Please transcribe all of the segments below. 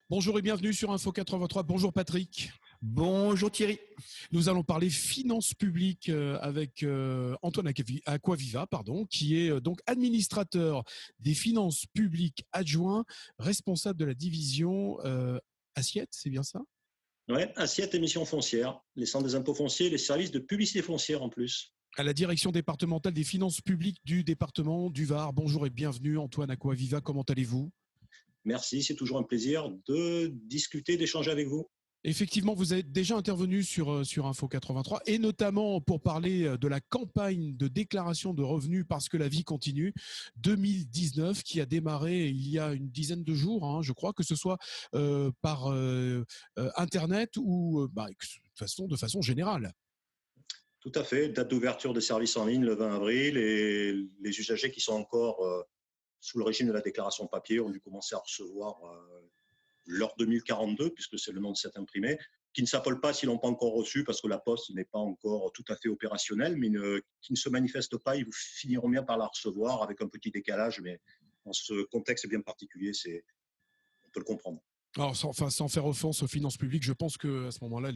Bonjour et bienvenue sur Info 83. Bonjour Patrick. Bonjour Thierry. Nous allons parler finances publiques avec Antoine Acquaviva, qui est donc administrateur des finances publiques adjoint, responsable de la division assiette, c'est bien ça? Oui, assiette et missions foncières, les centres des impôts fonciers, les services de publicité foncière en plus. À la direction départementale des finances publiques du département du Var. Bonjour et bienvenue Antoine Acquaviva, comment allez-vous? Merci, c'est toujours un plaisir de discuter, d'échanger avec vous. Effectivement, vous êtes déjà intervenu sur Info 83 et notamment pour parler de la campagne de déclaration de revenus parce que la vie continue 2019 qui a démarré il y a une dizaine de jours, je crois, que ce soit par Internet ou de façon générale. Tout à fait, date d'ouverture des services en ligne le 20 avril et les usagers qui sont encore sous le régime de la déclaration papier ont dû commencer à recevoir l'heure 2042, puisque c'est le nom de cet imprimé, qui ne s'appelle pas s'ils n'ont pas encore reçu, parce que la poste n'est pas encore tout à fait opérationnelle, mais qui ne se manifeste pas, ils finiront bien par la recevoir avec un petit décalage, mais dans ce contexte bien particulier, on peut le comprendre. Alors, sans faire offense aux finances publiques, je pense qu'à ce moment-là,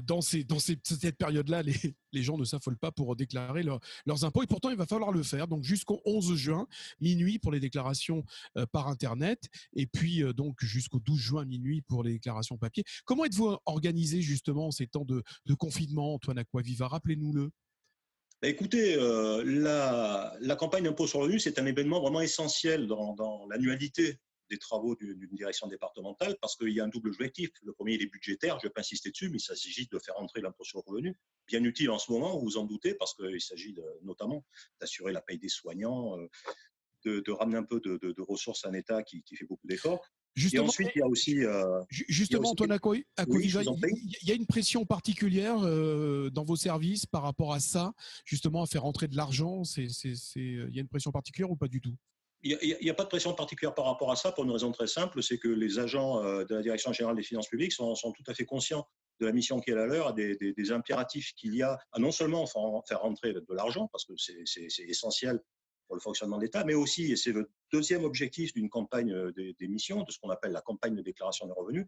dans cette période-là, les gens ne s'affolent pas pour déclarer leurs impôts. Et pourtant, il va falloir le faire. Donc, jusqu'au 11 juin, minuit pour les déclarations par Internet. Et puis, donc, jusqu'au 12 juin, minuit pour les déclarations papier. Comment êtes-vous organisé, justement, en ces temps de confinement, Antoine Acquaviva? Rappelez-nous-le. Écoutez, la campagne d'impôt sur le revenu, c'est un événement vraiment essentiel dans l'annualité des travaux d'une direction départementale parce qu'il y a un double objectif. Le premier, il est budgétaire, je ne vais pas insister dessus, mais il s'agit de faire entrer l'impôt sur le revenu. Bien utile en ce moment, vous vous en doutez, parce qu'il s'agit notamment d'assurer la paye des soignants, de ramener un peu de ressources à un État qui fait beaucoup d'efforts. Justement, et ensuite, il y a aussi… Justement, Antoine Acquaviva, oui, il y a une pression particulière dans vos services par rapport à ça, justement, à faire entrer de l'argent. Il y a une pression particulière ou pas du tout? Il n'y a pas de pression particulière par rapport à ça pour une raison très simple, c'est que les agents de la Direction générale des finances publiques sont tout à fait conscients de la mission qui est la leur, des impératifs qu'il y a à non seulement faire rentrer de l'argent, parce que c'est essentiel pour le fonctionnement de l'État, mais aussi, et c'est le deuxième objectif d'une campagne d'émission, de ce qu'on appelle la campagne de déclaration des revenus,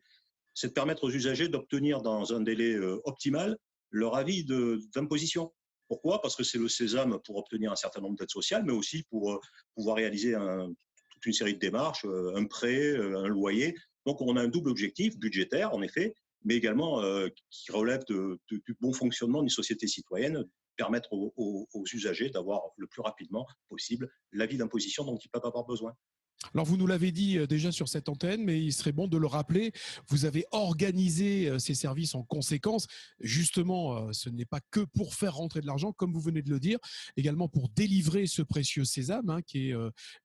c'est de permettre aux usagers d'obtenir dans un délai optimal leur avis d'imposition. Pourquoi? Parce que c'est le sésame pour obtenir un certain nombre d'aides sociales, mais aussi pour pouvoir réaliser toute une série de démarches, un prêt, un loyer. Donc, on a un double objectif budgétaire, en effet, mais également qui relève du bon fonctionnement d'une société citoyenne, permettre aux usagers d'avoir le plus rapidement possible l'avis d'imposition dont ils peuvent avoir besoin. Alors, vous nous l'avez dit déjà sur cette antenne, mais il serait bon de le rappeler. Vous avez organisé ces services en conséquence. Justement, ce n'est pas que pour faire rentrer de l'argent, comme vous venez de le dire, également pour délivrer ce précieux sésame, qui est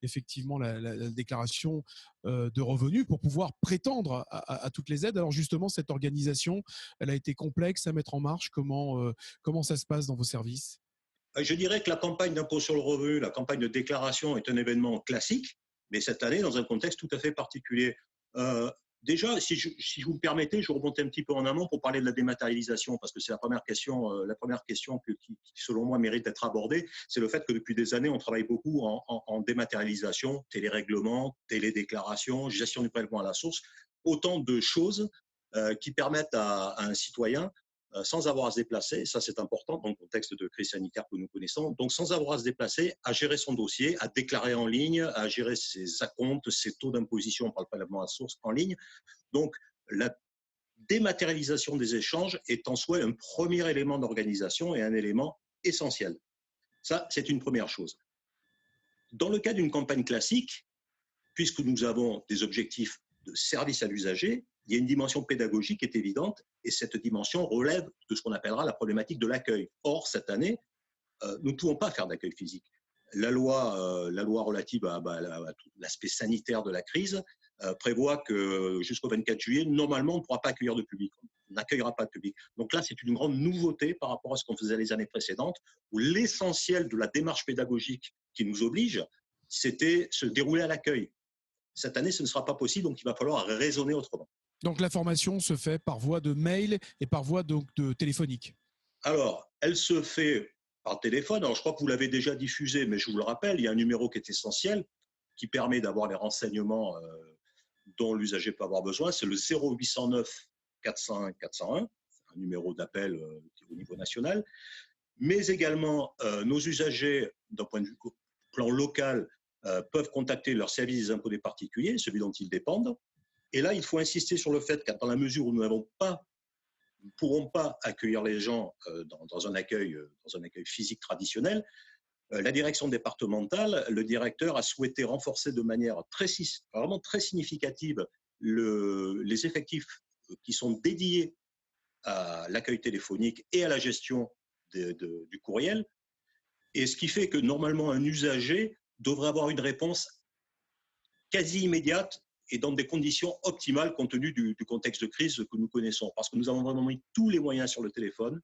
effectivement la déclaration de revenus, pour pouvoir prétendre à toutes les aides. Alors justement, cette organisation, elle a été complexe à mettre en marche. Comment ça se passe dans vos services? Je dirais que la campagne d'impôt sur le revenu, la campagne de déclaration est un événement classique, mais cette année dans un contexte tout à fait particulier. Déjà, si vous me permettez, je remonte un petit peu en amont pour parler de la dématérialisation, parce que c'est la première question qui, selon moi, mérite d'être abordée. C'est le fait que depuis des années, on travaille beaucoup en dématérialisation, télérèglement, télédéclaration, gestion du prélèvement à la source, autant de choses qui permettent à un citoyen sans avoir à se déplacer, ça c'est important dans le contexte de crise sanitaire que nous connaissons, donc sans avoir à se déplacer, à gérer son dossier, à déclarer en ligne, à gérer ses acomptes, ses taux d'imposition par le prélèvement à la source en ligne. Donc la dématérialisation des échanges est en soi un premier élément d'organisation et un élément essentiel. Ça, c'est une première chose. Dans le cas d'une campagne classique, puisque nous avons des objectifs de service à l'usager, il y a une dimension pédagogique qui est évidente et cette dimension relève de ce qu'on appellera la problématique de l'accueil. Or, cette année, nous ne pouvons pas faire d'accueil physique. La loi relative à tout l'aspect sanitaire de la crise prévoit que jusqu'au 24 juillet, normalement, on ne pourra pas accueillir de public. On n'accueillera pas de public. Donc là, c'est une grande nouveauté par rapport à ce qu'on faisait les années précédentes, où l'essentiel de la démarche pédagogique qui nous oblige, c'était se dérouler à l'accueil. Cette année, ce ne sera pas possible, donc il va falloir raisonner autrement. Donc la formation se fait par voie de mail et par voie de téléphonique. Alors, elle se fait par téléphone. Alors, je crois que vous l'avez déjà diffusé, mais je vous le rappelle, il y a un numéro qui est essentiel, qui permet d'avoir les renseignements dont l'usager peut avoir besoin, c'est le 0809 401 401, un numéro d'appel au niveau national, mais également nos usagers, d'un point de vue plan local, peuvent contacter leur service des impôts des particuliers, celui dont ils dépendent. Et là, il faut insister sur le fait que dans la mesure où nous ne pourrons pas accueillir les gens dans un accueil physique traditionnel, la direction départementale, le directeur a souhaité renforcer de manière vraiment très significative les effectifs qui sont dédiés à l'accueil téléphonique et à la gestion du courriel. Et ce qui fait que normalement, un usager devrait avoir une réponse quasi immédiate et dans des conditions optimales compte tenu du contexte de crise que nous connaissons. Parce que nous avons vraiment mis tous les moyens sur le téléphone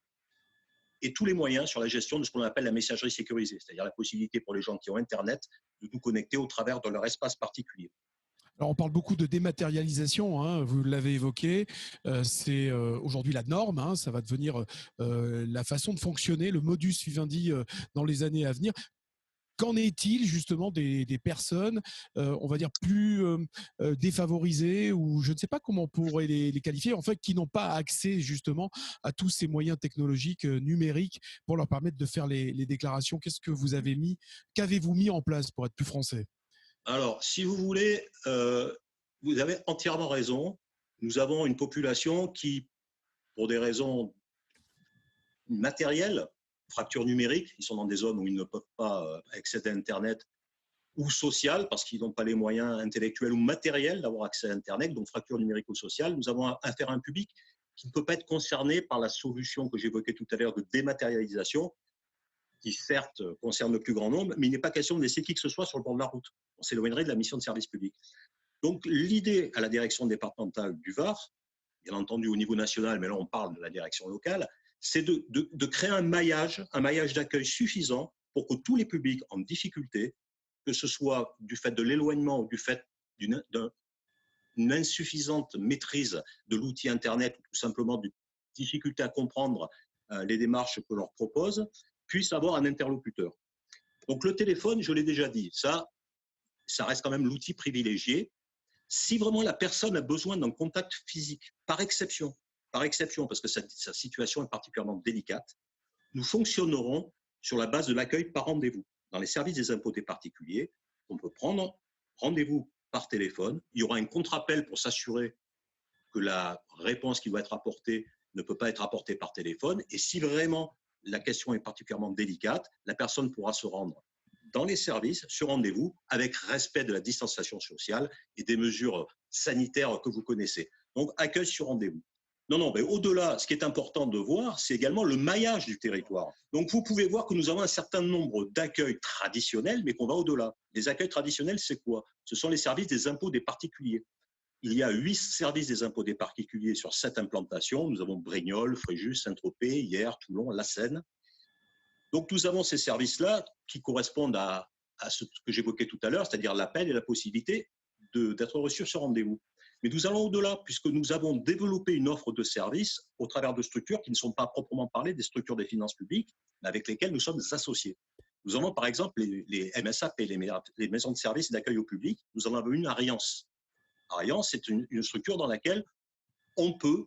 et tous les moyens sur la gestion de ce qu'on appelle la messagerie sécurisée, c'est-à-dire la possibilité pour les gens qui ont Internet de nous connecter au travers de leur espace particulier. Alors, on parle beaucoup de dématérialisation, hein, vous l'avez évoqué, c'est aujourd'hui la norme, hein, ça va devenir la façon de fonctionner, le modus vivendi dans les années à venir. Qu'en est-il justement des personnes, on va dire, plus défavorisées, ou je ne sais pas comment on pourrait les qualifier, en fait, qui n'ont pas accès justement à tous ces moyens technologiques numériques pour leur permettre de faire les déclarations? Qu'avez-vous mis en place pour être plus français? Alors, si vous voulez, vous avez entièrement raison. Nous avons une population qui, pour des raisons matérielles, fracture numérique, ils sont dans des zones où ils ne peuvent pas accéder à Internet, ou sociales, parce qu'ils n'ont pas les moyens intellectuels ou matériels d'avoir accès à Internet, donc fracture numérique ou sociale. Nous avons affaire à un public qui ne peut pas être concerné par la solution que j'évoquais tout à l'heure de dématérialisation, qui certes concerne le plus grand nombre, mais il n'est pas question de laisser qui que ce soit sur le bord de la route. On s'éloignerait de la mission de service public. Donc l'idée à la direction départementale du Var, bien entendu au niveau national, mais là on parle de la direction locale, c'est de créer un maillage d'accueil suffisant pour que tous les publics en difficulté, que ce soit du fait de l'éloignement ou du fait d'une insuffisante maîtrise de l'outil Internet ou tout simplement d'une difficulté à comprendre les démarches que l'on propose, puissent avoir un interlocuteur. Donc le téléphone, je l'ai déjà dit, ça reste quand même l'outil privilégié. Si vraiment la personne a besoin d'un contact physique, par exception, parce que sa situation est particulièrement délicate, nous fonctionnerons sur la base de l'accueil par rendez-vous. Dans les services des impôts des particuliers, on peut prendre rendez-vous par téléphone. Il y aura un contre-appel pour s'assurer que la réponse qui doit être apportée ne peut pas être apportée par téléphone. Et si vraiment la question est particulièrement délicate, la personne pourra se rendre dans les services, sur rendez-vous, avec respect de la distanciation sociale et des mesures sanitaires que vous connaissez. Donc, accueil sur rendez-vous. Non, mais au-delà, ce qui est important de voir, c'est également le maillage du territoire. Donc, vous pouvez voir que nous avons un certain nombre d'accueils traditionnels, mais qu'on va au-delà. Les accueils traditionnels, c'est quoi? Ce sont les services des impôts des particuliers. Il y a 8 services des impôts des particuliers sur 7 implantations. Nous avons Brignoles, Fréjus, Saint-Tropez, Hyères, Toulon, La Seine. Donc, nous avons ces services-là qui correspondent à ce que j'évoquais tout à l'heure, c'est-à-dire l'appel et la possibilité d'être reçu sur rendez-vous. Mais nous allons au-delà, puisque nous avons développé une offre de services au travers de structures qui ne sont pas à proprement parler des structures des finances publiques, mais avec lesquelles nous sommes associés. Nous avons par exemple les MSAP, les maisons de services d'accueil au public. Nous en avons une à Riance. Riance, c'est une structure dans laquelle on peut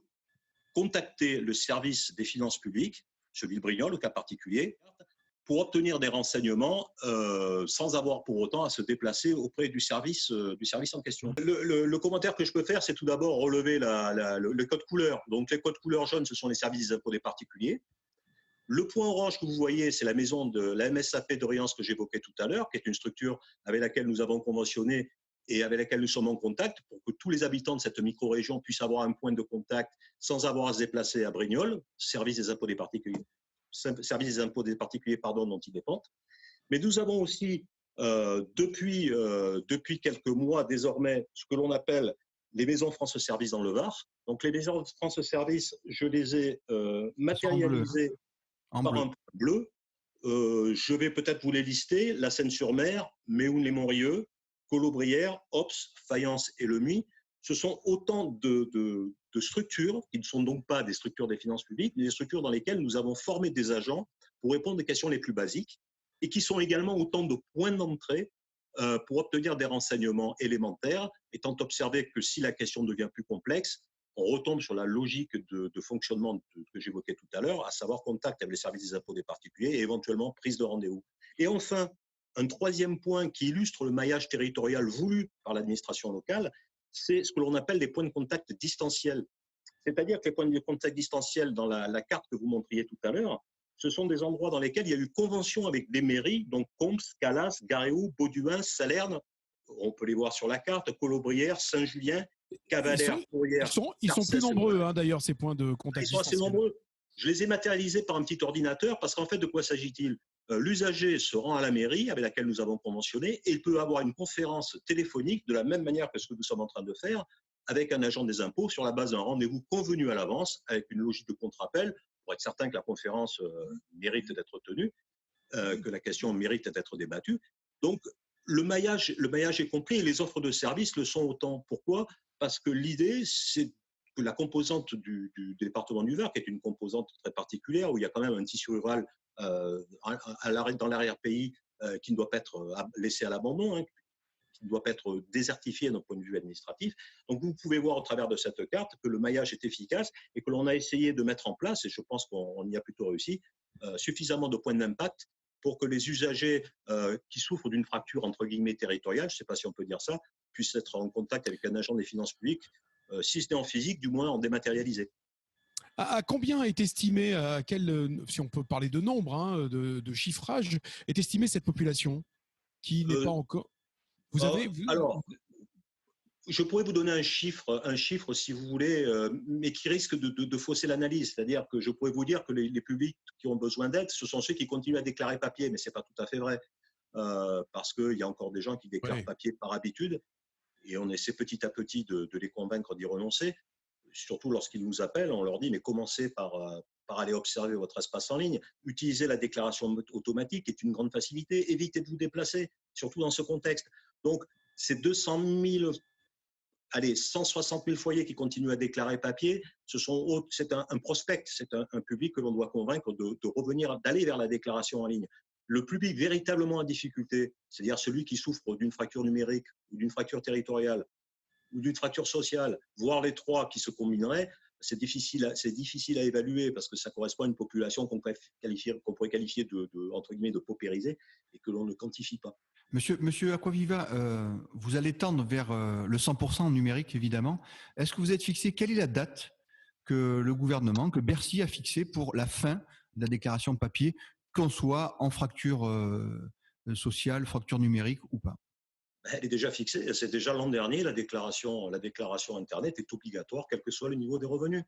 contacter le service des finances publiques, celui de Brignoles, au cas particulier, pour obtenir des renseignements sans avoir pour autant à se déplacer auprès du service en question. Le commentaire que je peux faire, c'est tout d'abord relever le code couleur. Donc les codes couleur jaunes, ce sont les services des impôts des particuliers. Le point orange que vous voyez, c'est la maison de la MSAP de Riance que j'évoquais tout à l'heure, qui est une structure avec laquelle nous avons conventionné et avec laquelle nous sommes en contact pour que tous les habitants de cette micro-région puissent avoir un point de contact sans avoir à se déplacer à Brignoles, service des impôts des particuliers. Service des impôts des particuliers, dont ils dépendent. Mais nous avons aussi, depuis quelques mois désormais, ce que l'on appelle les maisons France Service dans le Var. Donc les maisons France Service, je les ai matérialisées par un point bleu. Je vais peut-être vous les lister: La Seine-sur-Mer, Méhoun-les-Montrieux, Colobrières, Ops, Fayence et Le Muy. Ce sont autant de structures qui ne sont donc pas des structures des finances publiques, mais des structures dans lesquelles nous avons formé des agents pour répondre aux questions les plus basiques et qui sont également autant de points d'entrée pour obtenir des renseignements élémentaires, étant observé que si la question devient plus complexe, on retombe sur la logique de fonctionnement que j'évoquais tout à l'heure, à savoir contact avec les services des impôts des particuliers et éventuellement prise de rendez-vous. Et enfin, un troisième point qui illustre le maillage territorial voulu par l'administration locale, c'est ce que l'on appelle les points de contact distanciels. C'est-à-dire que les points de contact distanciels dans la carte que vous montriez tout à l'heure, ce sont des endroits dans lesquels il y a eu convention avec des mairies, donc Comps, Calas, Garéoux, Bauduin, Salerne, on peut les voir sur la carte, Colobrières, Saint-Julien, Cavalère, Fourrières, ils sont plus nombreux, hein, d'ailleurs, ces points de contact ils sont assez distanciels. nombreux. Je les ai matérialisés par un petit ordinateur parce qu'en fait, de quoi s'agit-il? L'usager se rend à la mairie avec laquelle nous avons conventionné et il peut avoir une conférence téléphonique de la même manière que ce que nous sommes en train de faire avec un agent des impôts sur la base d'un rendez-vous convenu à l'avance avec une logique de contre-appel pour être certain que la conférence mérite d'être tenue, que la question mérite d'être débattue. Donc, le maillage est complet et les offres de services le sont autant. Pourquoi? Parce que l'idée, c'est que la composante du département du Var, qui est une composante très particulière, où il y a quand même un tissu rural dans l'arrière-pays qui ne doit pas être laissé à l'abandon, hein, qui ne doit pas être désertifié d'un point de vue administratif. Donc, vous pouvez voir au travers de cette carte que le maillage est efficace et que l'on a essayé de mettre en place, et je pense qu'on y a plutôt réussi, suffisamment de points d'impact pour que les usagers qui souffrent d'une fracture entre guillemets territoriale, je ne sais pas si on peut dire ça, puissent être en contact avec un agent des finances publiques, si ce n'est en physique, du moins en dématérialisé. À combien est estimé, si on peut parler de nombre, hein, de chiffrage, est estimée cette population qui n'est pas encore… Vous avez… Alors, je pourrais vous donner un chiffre si vous voulez, mais qui risque de fausser l'analyse. C'est-à-dire que je pourrais vous dire que les publics qui ont besoin d'aide, ce sont ceux qui continuent à déclarer papier, mais ce n'est pas tout à fait vrai. Parce qu'il y a encore des gens qui déclarent papier par habitude, et on essaie petit à petit de les convaincre d'y renoncer. Surtout lorsqu'ils nous appellent, on leur dit, mais commencez par aller observer votre espace en ligne. Utilisez la déclaration automatique, qui est une grande facilité. Évitez de vous déplacer, surtout dans ce contexte. Donc, ces 160 000 foyers qui continuent à déclarer papier, c'est un prospect, c'est un public que l'on doit convaincre de revenir, d'aller vers la déclaration en ligne. Le public véritablement en difficulté, c'est-à-dire celui qui souffre d'une fracture numérique ou d'une fracture territoriale ou d'une fracture sociale, voire les trois qui se combineraient, c'est difficile à évaluer parce que ça correspond à une population qu'on pourrait qualifier entre guillemets, de paupérisée et que l'on ne quantifie pas. Monsieur Acquaviva, vous allez tendre vers le 100% numérique, évidemment. Est-ce que vous êtes fixé, quelle est la date que le gouvernement, que Bercy a fixée pour la fin de la déclaration papier, qu'on soit en fracture sociale, fracture numérique ou pas? Elle est déjà fixée. C'est déjà l'an dernier, la déclaration Internet est obligatoire, quel que soit le niveau des revenus.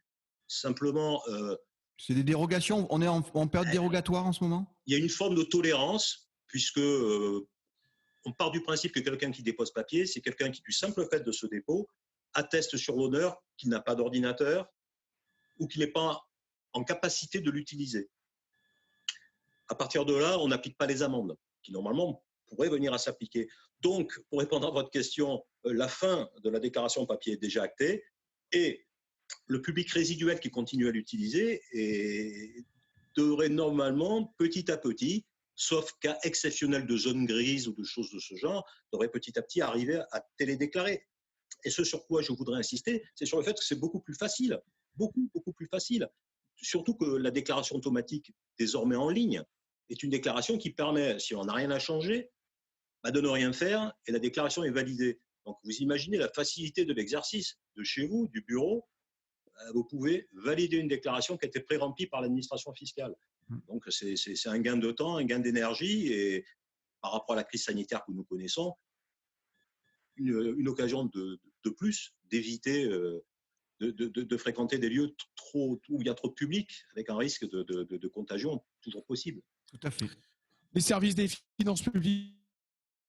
Simplement… c'est des dérogations? On est en période dérogatoire en ce moment? Il y a une forme de tolérance, puisque on part du principe que quelqu'un qui dépose papier, c'est quelqu'un qui, du simple fait de ce dépôt, atteste sur l'honneur qu'il n'a pas d'ordinateur ou qu'il n'est pas en capacité de l'utiliser. À partir de là, on n'applique pas les amendes, qui normalement pourraient venir à s'appliquer. Donc, pour répondre à votre question, la fin de la déclaration papier est déjà actée et le public résiduel qui continue à l'utiliser devrait normalement, petit à petit, sauf cas exceptionnel de zone grise ou de choses de ce genre, devrait petit à petit arriver à télédéclarer. Et ce sur quoi je voudrais insister, c'est sur le fait que c'est beaucoup plus facile, beaucoup plus facile. Surtout que la déclaration automatique, désormais en ligne, est une déclaration qui permet, si on n'a rien à changer, de ne rien faire et la déclaration est validée. Donc vous imaginez la facilité de l'exercice de chez vous, du bureau. Vous pouvez valider une déclaration qui a été pré-remplie par l'administration fiscale. Donc, c'est un gain de temps, un gain d'énergie et par rapport à la crise sanitaire que nous connaissons, une occasion de plus d'éviter de fréquenter des lieux où il y a trop de public avec un risque de contagion toujours possible. Tout à fait. Les services des finances publiques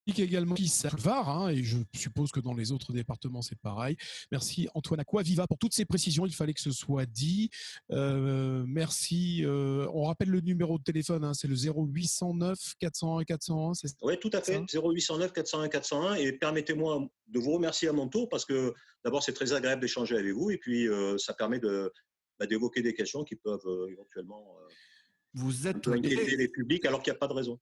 également qui servent Var, hein, et je suppose que dans les autres départements c'est pareil. Merci Antoine Acquaviva pour toutes ces précisions, il fallait que ce soit dit. Merci. On rappelle le numéro de téléphone, hein, c'est le 0809 401 401. Oui, tout à fait, 0809 401 401. Et permettez-moi de vous remercier à mon tour parce que d'abord c'est très agréable d'échanger avec vous et puis ça permet d'évoquer des questions qui peuvent éventuellement vous êtes inquiéter les publics alors qu'il n'y a pas de raison.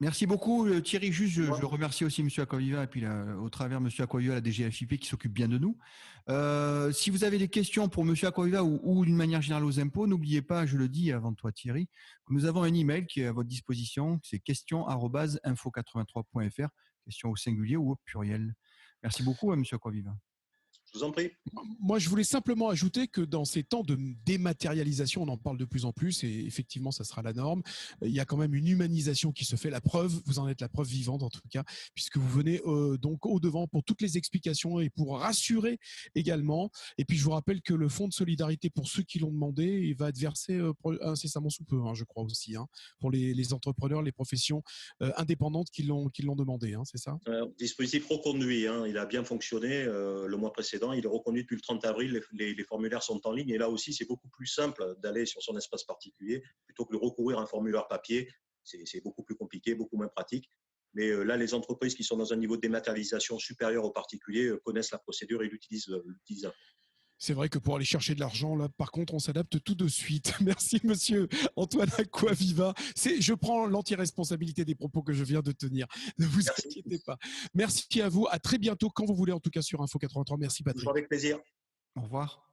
Merci beaucoup Thierry. Juste, je remercie aussi M. Aquaviva et puis au travers M. Aquaviva, la DGFiP qui s'occupe bien de nous. Si vous avez des questions pour M. Aquaviva ou d'une manière générale aux impôts, n'oubliez pas, je le dis avant toi Thierry, que nous avons un email qui est à votre disposition, c'est questions@info83.fr, questions au singulier ou au pluriel. Merci beaucoup M. Aquaviva. Je vous en prie. Moi, je voulais simplement ajouter que dans ces temps de dématérialisation, on en parle de plus en plus et effectivement, ça sera la norme. Il y a quand même une humanisation qui se fait. La preuve, vous en êtes la preuve vivante en tout cas, puisque vous venez donc au devant pour toutes les explications et pour rassurer également. Et puis, je vous rappelle que le fonds de solidarité pour ceux qui l'ont demandé, il va être versé incessamment sous peu, je crois aussi, pour les entrepreneurs, les professions indépendantes qui l'ont demandé, c'est ça? Dispositif reconduit, il a bien fonctionné le mois précédent. Il est reconduit depuis le 30 avril. Les formulaires sont en ligne. Et là aussi, c'est beaucoup plus simple d'aller sur son espace particulier plutôt que de recourir à un formulaire papier. C'est beaucoup plus compliqué, beaucoup moins pratique. Mais là, les entreprises qui sont dans un niveau de dématérialisation supérieur aux particuliers connaissent la procédure et l'utilisent. C'est vrai que pour aller chercher de l'argent, là, par contre, on s'adapte tout de suite. Merci, monsieur Antoine Aquaviva. Je prends l'anti-responsabilité des propos que je viens de tenir. Ne vous inquiétez pas. Merci à vous. À très bientôt, quand vous voulez, en tout cas sur Info 83. Merci, Patrick. Avec plaisir. Au revoir.